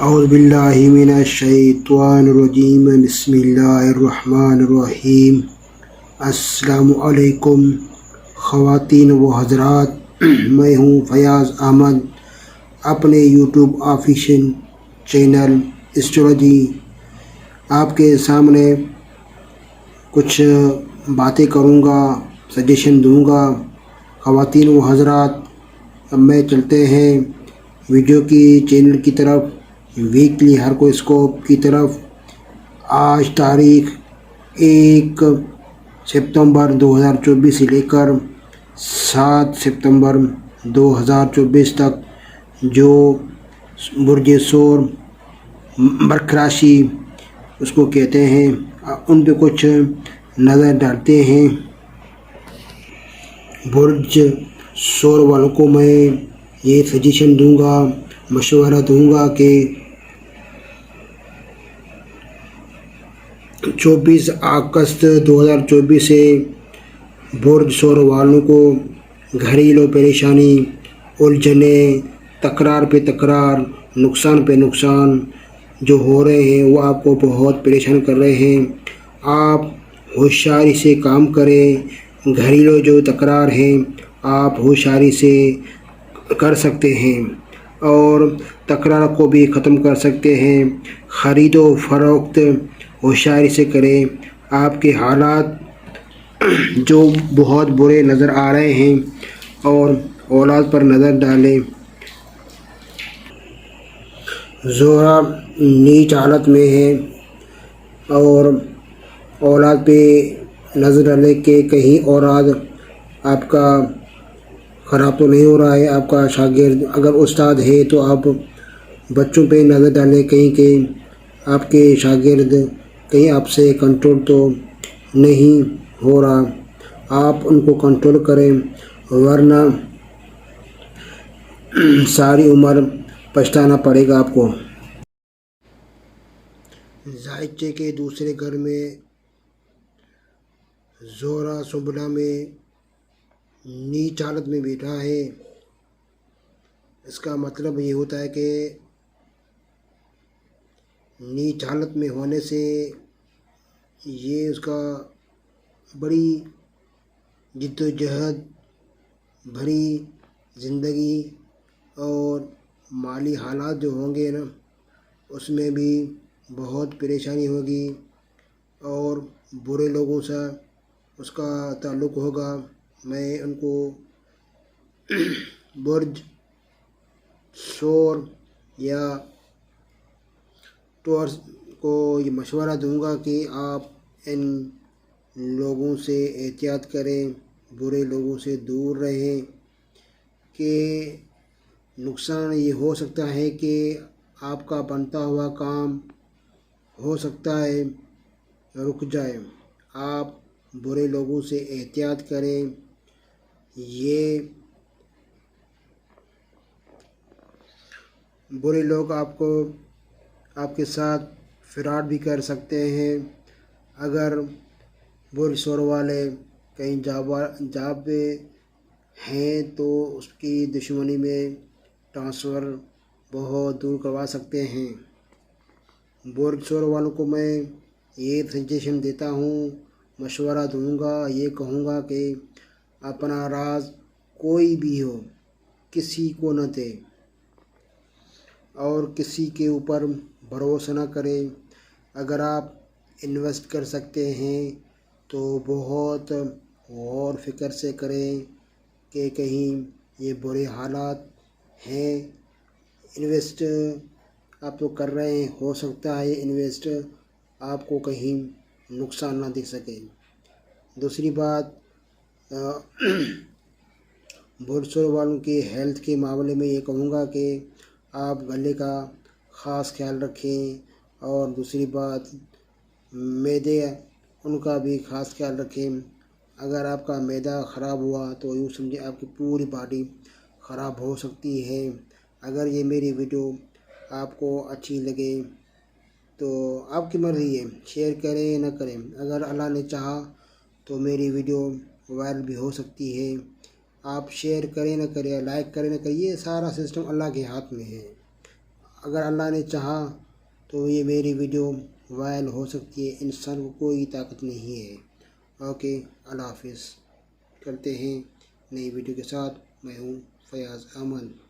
اعوذ باللہ من الشیطان الرجیم بسم اللہ الرحمن الرحیم۔ السلام علیکم خواتین و حضرات، میں ہوں فیاض احمد، اپنے یوٹیوب آفیشیل چینل اسٹریٹجی آپ کے سامنے کچھ باتیں کروں گا، سجیشن دوں گا۔ خواتین و حضرات، اب میں چلتے ہیں ویڈیو کی چینل کی طرف، ویکلی ہاروسکوپ کی طرف۔ آج تاریخ 1 ستمبر 2024 سے لے کر 7 ستمبر 2024 تک جو برج ثور برق راشی اس کو کہتے ہیں، ان پہ کچھ نظر ڈالتے ہیں۔ برج ثور والوں کو میں یہ سجیشن دوں گا، مشورہ دوں گا کہ 24 اگست 2024 سے برج ثور والوں کو گھریلو پریشانی، الجھنیں، تکرار پہ تکرار، نقصان پہ نقصان جو ہو رہے ہیں وہ آپ کو بہت پریشان کر رہے ہیں۔ آپ ہوشیاری سے کام کریں، گھریلو جو تکرار ہیں آپ ہوشیاری سے کر سکتے ہیں اور تکرار کو بھی ختم کر سکتے ہیں۔ خرید و فروخت ہوشیاری سے کریں۔ آپ کے حالات جو بہت برے نظر آ رہے ہیں اور اولاد پر نظر ڈالیں۔ زہرہ نیچ حالت میں ہے اور اولاد پہ نظر ڈالیں کہ کہیں اولاد آپ کا خراب تو نہیں ہو رہا ہے۔ آپ کا شاگرد اگر استاد ہے تو آپ بچوں پہ نظر ڈالیں کہیں کہ آپ کے شاگرد کہیں آپ سے کنٹرول تو نہیں ہو رہا، آپ ان کو کنٹرول کریں، ورنہ ساری عمر پچھتانا پڑے گا آپ کو۔ ذائچے کے دوسرے گھر میں زہرہ سنبلہ میں نیچ حالت میں بیٹھا ہے۔ اس کا مطلب یہ ہوتا ہے کہ نیچ حالت میں ہونے سے یہ اس کا بڑی جد و جہد بھری زندگی اور مالی حالات جو ہوں گے نا اس میں بھی بہت پریشانی ہوگی اور برے لوگوں سے اس کا تعلق ہوگا۔ میں ان کو برج ثور یا ٹورس کو یہ مشورہ دوں گا کہ آپ ان لوگوں سے احتیاط کریں، برے لوگوں سے دور رہیں، کہ نقصان یہ ہو سکتا ہے کہ آپ کا بنتا ہوا کام ہو سکتا ہے رک جائے۔ آپ برے لوگوں سے احتیاط کریں۔ یہ برے لوگ آپ کے ساتھ فراڈ بھی کر سکتے ہیں۔ اگر برج ثور والے کہیں جاب پہ ہیں تو اس کی دشمنی میں ٹرانسفر بہت دور کروا سکتے ہیں۔ برج ثور والوں کو میں یہ سجیشن دیتا ہوں، مشورہ دوں گا، یہ کہوں گا کہ اپنا راز کوئی بھی ہو کسی کو نہ دے اور کسی کے اوپر بھروسہ نہ کریں۔ اگر آپ انویسٹ کر سکتے ہیں تو بہت غور فکر سے کریں کہ کہیں یہ برے حالات ہیں، انویسٹ آپ تو کر رہے ہیں، ہو سکتا ہے انویسٹ آپ کو کہیں نقصان نہ دکھ سکے۔ دوسری بات، برج ثور والوں کے ہیلتھ کے معاملے میں یہ کہوں گا کہ آپ گلے کا خاص خیال رکھیں، اور دوسری بات معدے ان کا بھی خاص خیال رکھیں۔ اگر آپ کا معدہ خراب ہوا تو یوں سمجھیں آپ کی پوری باڈی خراب ہو سکتی ہے۔ اگر یہ میری ویڈیو آپ کو اچھی لگے تو آپ کی مرضی ہے، شیئر کریں نہ کریں۔ اگر اللہ نے چاہا تو میری ویڈیو وائرل بھی ہو سکتی ہے۔ آپ شیئر کریں نہ کریں، لائک کریں نہ کریں، یہ سارا سسٹم اللہ کے ہاتھ میں ہے۔ اگر اللہ نے چاہا تو یہ میری ویڈیو وائرل ہو سکتی ہے، انسان کو کوئی طاقت نہیں ہے۔ اوکے، اللہ حافظ، کرتے ہیں نئی ویڈیو کے ساتھ۔ میں ہوں فیاض احمد۔